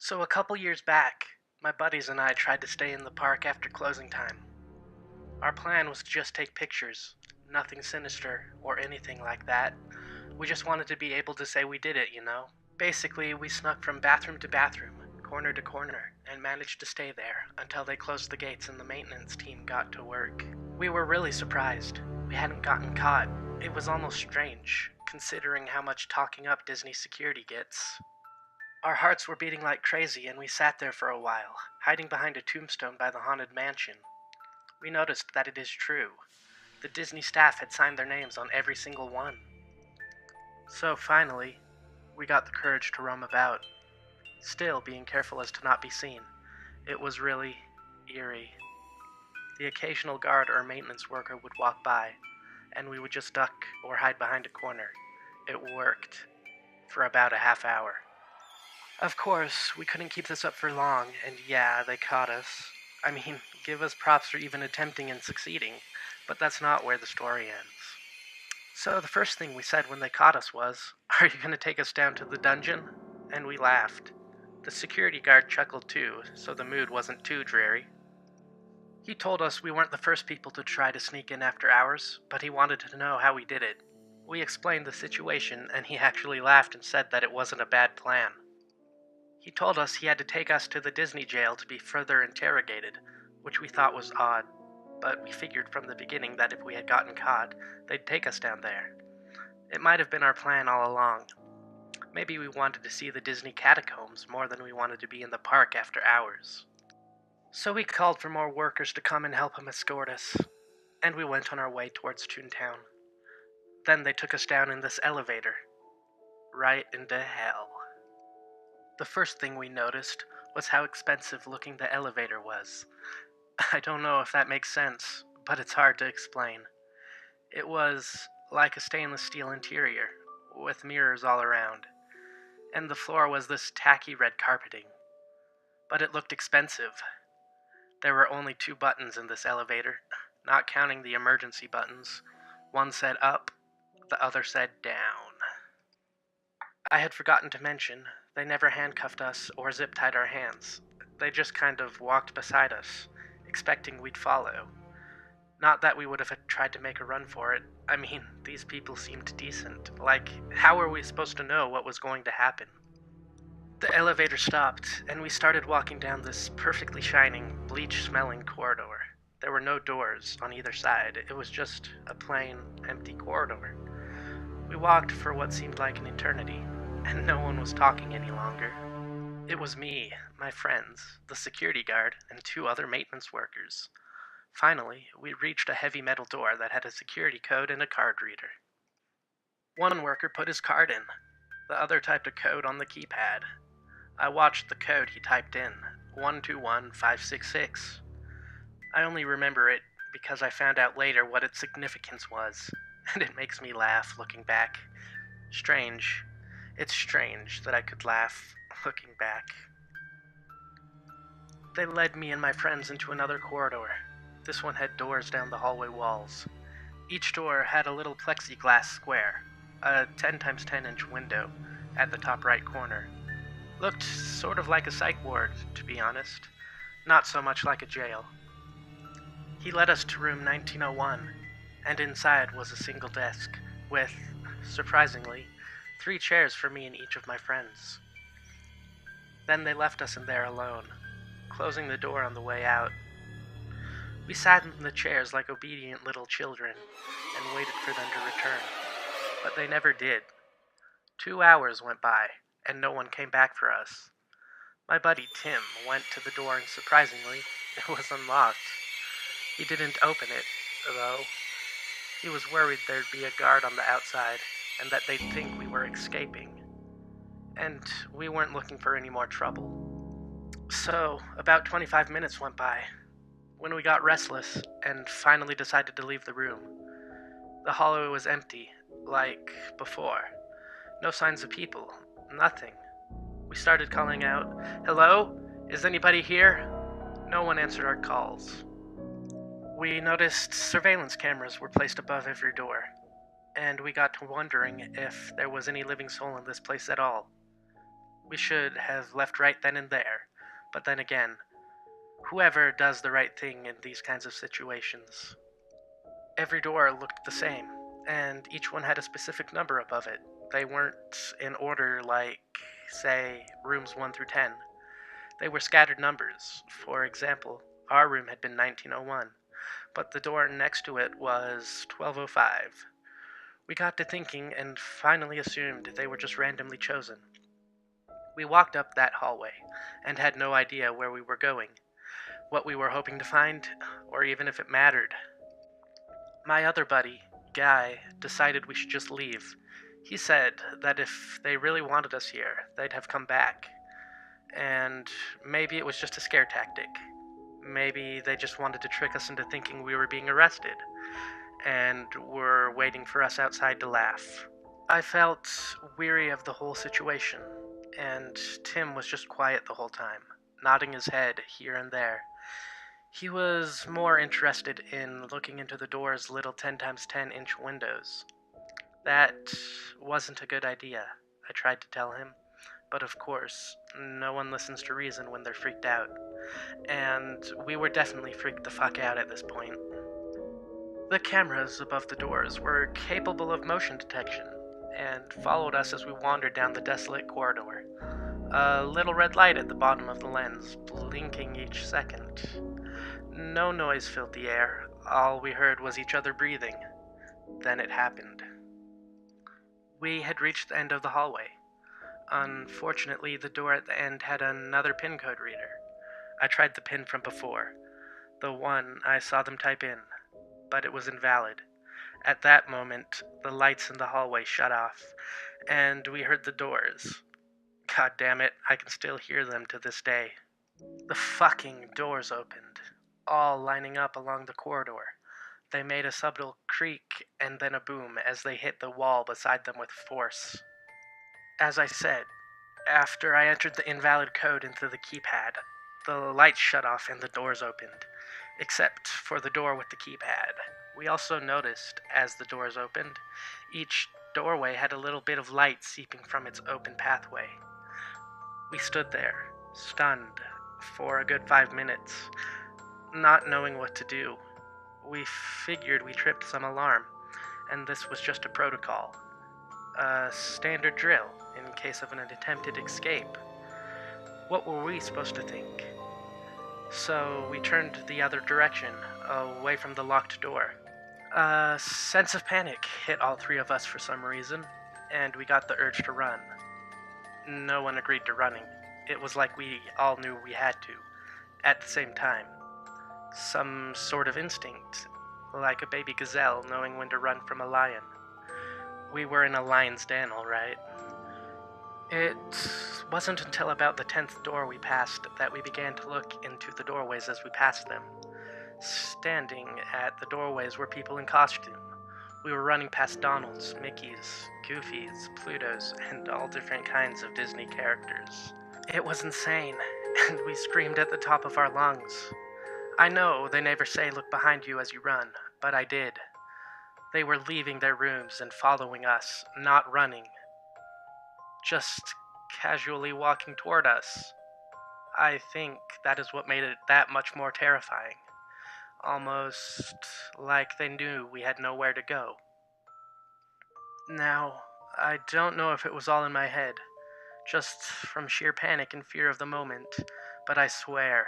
So a couple years back, my buddies and I tried to stay in the park after closing time. Our plan was to just take pictures, nothing sinister or anything like that. We just wanted to be able to say we did it. Basically, we snuck from bathroom to bathroom, corner to corner, and managed to stay there until they closed the gates and the maintenance team got to work. We were really surprised. We hadn't gotten caught. It was almost strange, considering how much talking up Disney security gets. Our hearts were beating like crazy, and we sat there for a while, hiding behind a tombstone by the haunted mansion. We noticed that it is true. The Disney staff had signed their names on every single one. So finally, we got the courage to roam about, still being careful as to not be seen. It was really eerie. The occasional guard or maintenance worker would walk by, and we would just duck or hide behind a corner. It worked for about a half hour. Of course, we couldn't keep this up for long, and yeah, they caught us. I mean, give us props for even attempting and succeeding, but that's not where the story ends. So the first thing we said when they caught us was, "Are you going to take us down to the dungeon?" And we laughed. The security guard chuckled too, so the mood wasn't too dreary. He told us we weren't the first people to try to sneak in after hours, but he wanted to know how we did it. We explained the situation, and he actually laughed and said that it wasn't a bad plan. He told us he had to take us to the Disney jail to be further interrogated, which we thought was odd, but we figured from the beginning that if we had gotten caught, they'd take us down there. It might have been our plan all along. Maybe we wanted to see the Disney Catacombs more than we wanted to be in the park after hours. So we called for more workers to come and help him escort us, and we went on our way towards Toontown. Then they took us down in this elevator, right into hell. The first thing we noticed was how expensive looking the elevator was. I don't know if that makes sense, but it's hard to explain. It was like a stainless steel interior, with mirrors all around, and the floor was this tacky red carpeting. But it looked expensive. There were only 2 buttons in this elevator, not counting the emergency buttons. One said up, the other said down. I had forgotten to mention, they never handcuffed us or zip-tied our hands. They just kind of walked beside us, expecting we'd follow. Not that we would have tried to make a run for it. I mean, these people seemed decent. Like, how were we supposed to know what was going to happen? The elevator stopped, and we started walking down this perfectly shining, bleach-smelling corridor. There were no doors on either side. It was just a plain, empty corridor. We walked for what seemed like an eternity, and no one was talking any longer. It was me, my friends, the security guard, and 2 other maintenance workers. Finally, we reached a heavy metal door that had a security code and a card reader. One worker put his card in. The other typed a code on the keypad. I watched the code he typed in, 121566. I only remember it because I found out later what its significance was, and it makes me laugh looking back. Strange. It's strange that I could laugh looking back. They led me and my friends into another corridor. This one had doors down the hallway walls. Each door had a little plexiglass square, a 10 x 10 inch window at the top right corner. Looked sort of like a psych ward, to be honest. Not so much like a jail. He led us to room 1901, and inside was a single desk with, surprisingly, 3 chairs for me and each of my friends. Then they left us in there alone, closing the door on the way out. We sat in the chairs like obedient little children and waited for them to return, but they never did. 2 hours went by, and no one came back for us. My buddy Tim went to the door and surprisingly, it was unlocked. He didn't open it, though. He was worried there'd be a guard on the outside and that they'd think we were escaping. And we weren't looking for any more trouble. So, about 25 minutes went by, when we got restless and finally decided to leave the room. The hallway was empty, like before. No signs of people, nothing. We started calling out, "Hello? Is anybody here?" No one answered our calls. We noticed surveillance cameras were placed above every door, and we got to wondering if there was any living soul in this place at all. We should have left right then and there. But then again, whoever does the right thing in these kinds of situations. Every door looked the same, and each one had a specific number above it. They weren't in order like, say, rooms 1 through 10. They were scattered numbers. For example, our room had been 1901, but the door next to it was 1205. We got to thinking and finally assumed they were just randomly chosen. We walked up that hallway and had no idea where we were going, what we were hoping to find, or even if it mattered. My other buddy, Guy, decided we should just leave. He said that if they really wanted us here, they'd have come back. And maybe it was just a scare tactic. Maybe they just wanted to trick us into thinking we were being arrested, and were waiting for us outside to laugh. I felt weary of the whole situation, and Tim was just quiet the whole time, nodding his head here and there. He was more interested in looking into the door's little 10x10-inch windows. That wasn't a good idea, I tried to tell him, but of course, no one listens to reason when they're freaked out. And we were definitely freaked the fuck out at this point. The cameras above the doors were capable of motion detection, and followed us as we wandered down the desolate corridor. A little red light at the bottom of the lens, blinking each second. No noise filled the air. All we heard was each other breathing. Then it happened. We had reached the end of the hallway. Unfortunately, the door at the end had another pin code reader. I tried the pin from before, the one I saw them type in, but it was invalid. At that moment, the lights in the hallway shut off, and we heard the doors. God damn it, I can still hear them to this day. The fucking doors opened, all lining up along the corridor. They made a subtle creak and then a boom as they hit the wall beside them with force. As I said, after I entered the invalid code into the keypad, the lights shut off and the doors opened, except for the door with the keypad. We also noticed, as the doors opened, each doorway had a little bit of light seeping from its open pathway. We stood there, stunned, for a good 5 minutes, not knowing what to do. We figured we tripped some alarm, and this was just a protocol. A standard drill in case of an attempted escape. What were we supposed to think? So we turned the other direction, away from the locked door. A sense of panic hit all three of us for some reason, and we got the urge to run. No one agreed to running. It was like we all knew we had to, at the same time. Some sort of instinct, like a baby gazelle knowing when to run from a lion. We were in a lion's den, all right. It wasn't until about the 10th door we passed that we began to look into the doorways as we passed them. Standing at the doorways were people in costume. We were running past Donalds, Mickeys, Goofies, Plutos, and all different kinds of Disney characters. It was insane, and we screamed at the top of our lungs. I know they never say look behind you as you run, but I did. They were leaving their rooms and following us, not running. Just casually walking toward us. I think that is what made it that much more terrifying. Almost like they knew we had nowhere to go. Now, I don't know if it was all in my head, just from sheer panic and fear of the moment, but I swear,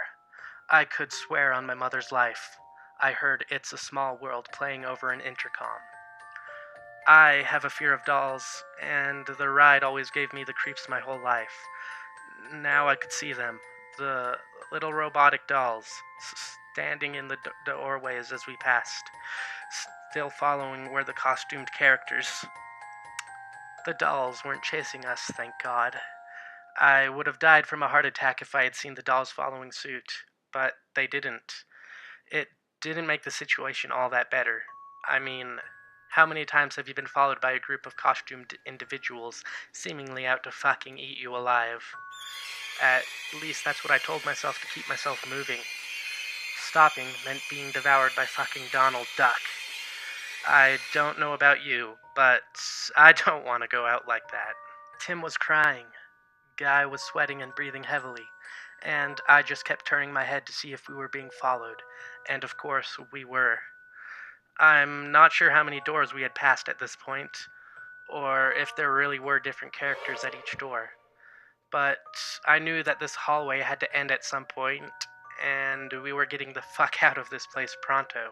I could swear on my mother's life, I heard It's a Small World playing over an intercom. I have a fear of dolls, and the ride always gave me the creeps my whole life. Now I could see them, the little robotic dolls, standing in the doorways as we passed, still following where the costumed characters. The dolls weren't chasing us, thank God. I would have died from a heart attack if I had seen the dolls following suit, but they didn't. It didn't make the situation all that better. I mean, how many times have you been followed by a group of costumed individuals seemingly out to fucking eat you alive? At least that's what I told myself to keep myself moving. Stopping meant being devoured by fucking Donald Duck. I don't know about you, but I don't want to go out like that. Tim was crying. Guy was sweating and breathing heavily, and I just kept turning my head to see if we were being followed, and of course we were. I'm not sure how many doors we had passed at this point, or if there really were different characters at each door, but I knew that this hallway had to end at some point, and we were getting the fuck out of this place pronto.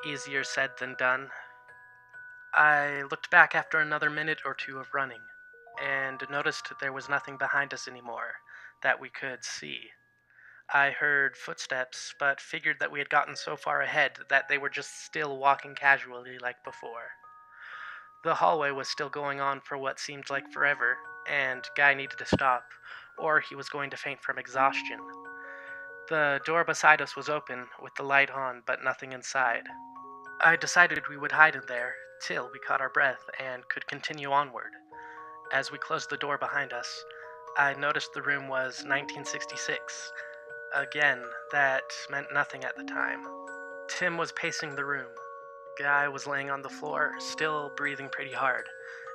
Easier said than done. I looked back after another minute or two of running, and noticed there was nothing behind us anymore that we could see. I heard footsteps, but figured that we had gotten so far ahead that they were just still walking casually like before. The hallway was still going on for what seemed like forever, and Guy needed to stop, or he was going to faint from exhaustion. The door beside us was open, with the light on, but nothing inside. I decided we would hide in there, till we caught our breath and could continue onward. As we closed the door behind us, I noticed the room was 1966. Again, that meant nothing at the time. Tim was pacing the room. Guy was laying on the floor, still breathing pretty hard,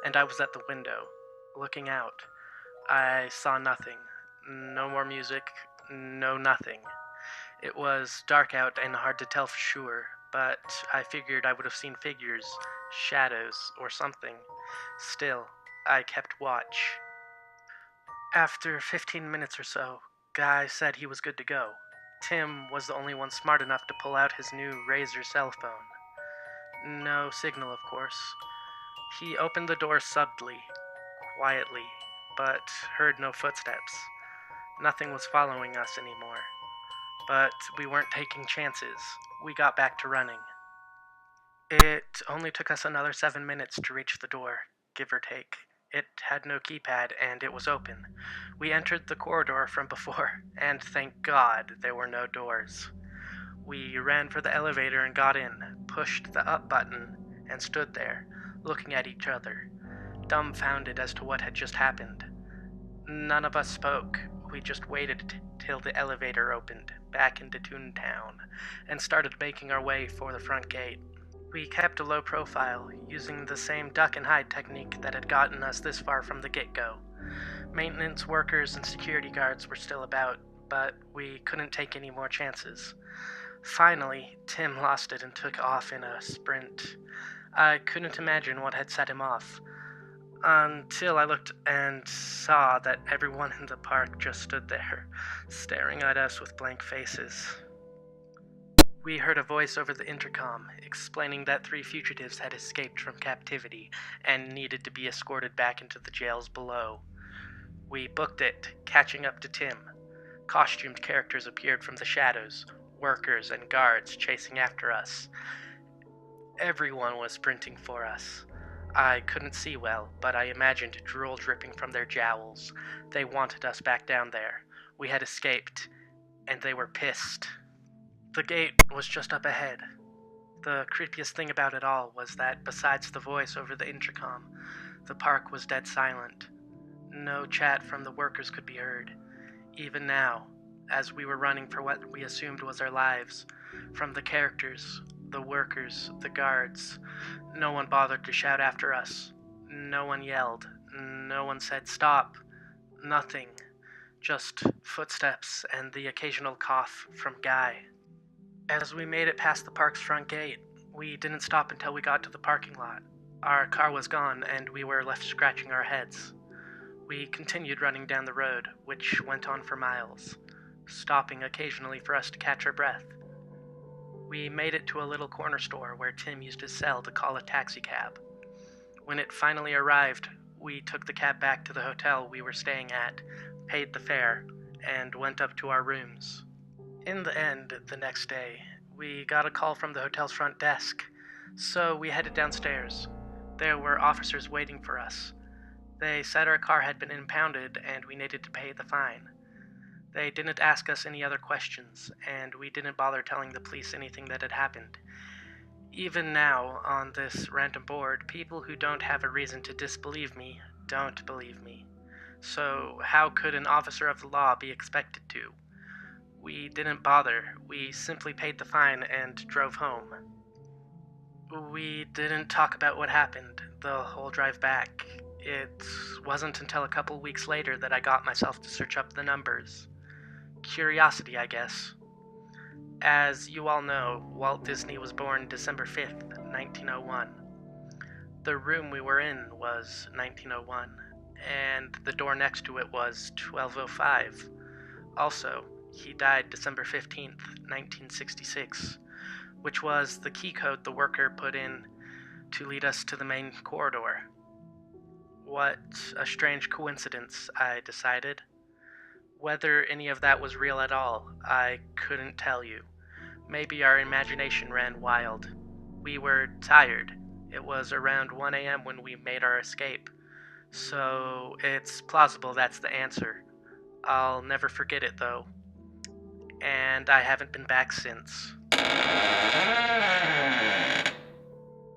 and I was at the window, looking out. I saw nothing. No more music, no nothing. It was dark out and hard to tell for sure, but I figured I would have seen figures, shadows, or something. Still, I kept watch. After 15 minutes or so, Guy said he was good to go. Tim was the only one smart enough to pull out his new Razor cell phone. No signal, of course. He opened the door subtly, quietly, but heard no footsteps. Nothing was following us anymore. But we weren't taking chances. We got back to running. It only took us another 7 minutes to reach the door, give or take. It had no keypad, and it was open. We entered the corridor from before, and thank God there were no doors. We ran for the elevator and got in, pushed the up button, and stood there, looking at each other, dumbfounded as to what had just happened. None of us spoke. We just waited till the elevator opened, back into Toontown, and started making our way for the front gate. We kept a low profile, using the same duck and hide technique that had gotten us this far from the get-go. Maintenance workers and security guards were still about, but we couldn't take any more chances. Finally, Tim lost it and took off in a sprint. I couldn't imagine what had set him off, until I looked and saw that everyone in the park just stood there, staring at us with blank faces. We heard a voice over the intercom, explaining that 3 fugitives had escaped from captivity and needed to be escorted back into the jails below. We booked it, catching up to Tim. Costumed characters appeared from the shadows, workers and guards chasing after us. Everyone was sprinting for us. I couldn't see well, but I imagined drool dripping from their jowls. They wanted us back down there. We had escaped, and they were pissed. The gate was just up ahead. The creepiest thing about it all was that besides the voice over the intercom, the park was dead silent. No chat from the workers could be heard. Even now, as we were running for what we assumed was our lives, from the characters, the workers, the guards, no one bothered to shout after us. No one yelled. No one said stop. Nothing. Just footsteps and the occasional cough from Guy. As we made it past the park's front gate, we didn't stop until we got to the parking lot. Our car was gone, and we were left scratching our heads. We continued running down the road, which went on for miles, stopping occasionally for us to catch our breath. We made it to a little corner store where Tim used his cell to call a taxi cab. When it finally arrived, we took the cab back to the hotel we were staying at, paid the fare, and went up to our rooms. In the end, the next day, we got a call from the hotel's front desk, so we headed downstairs. There were officers waiting for us. They said our car had been impounded and we needed to pay the fine. They didn't ask us any other questions, and we didn't bother telling the police anything that had happened. Even now, on this random board, people who don't have a reason to disbelieve me don't believe me. So how could an officer of the law be expected to? We didn't bother. We simply paid the fine and drove home. We didn't talk about what happened the whole drive back. It wasn't until a couple weeks later that I got myself to search up the numbers. Curiosity, I guess. As you all know, Walt Disney was born December 5th, 1901. The room we were in was 1901, and the door next to it was 1205. Also, he died December 15th, 1966, which was the key code the worker put in to lead us to the main corridor. What a strange coincidence, I decided. Whether any of that was real at all, I couldn't tell you. Maybe our imagination ran wild. We were tired. It was around 1 a.m. when we made our escape. So it's plausible that's the answer. I'll never forget it though. And I haven't been back since.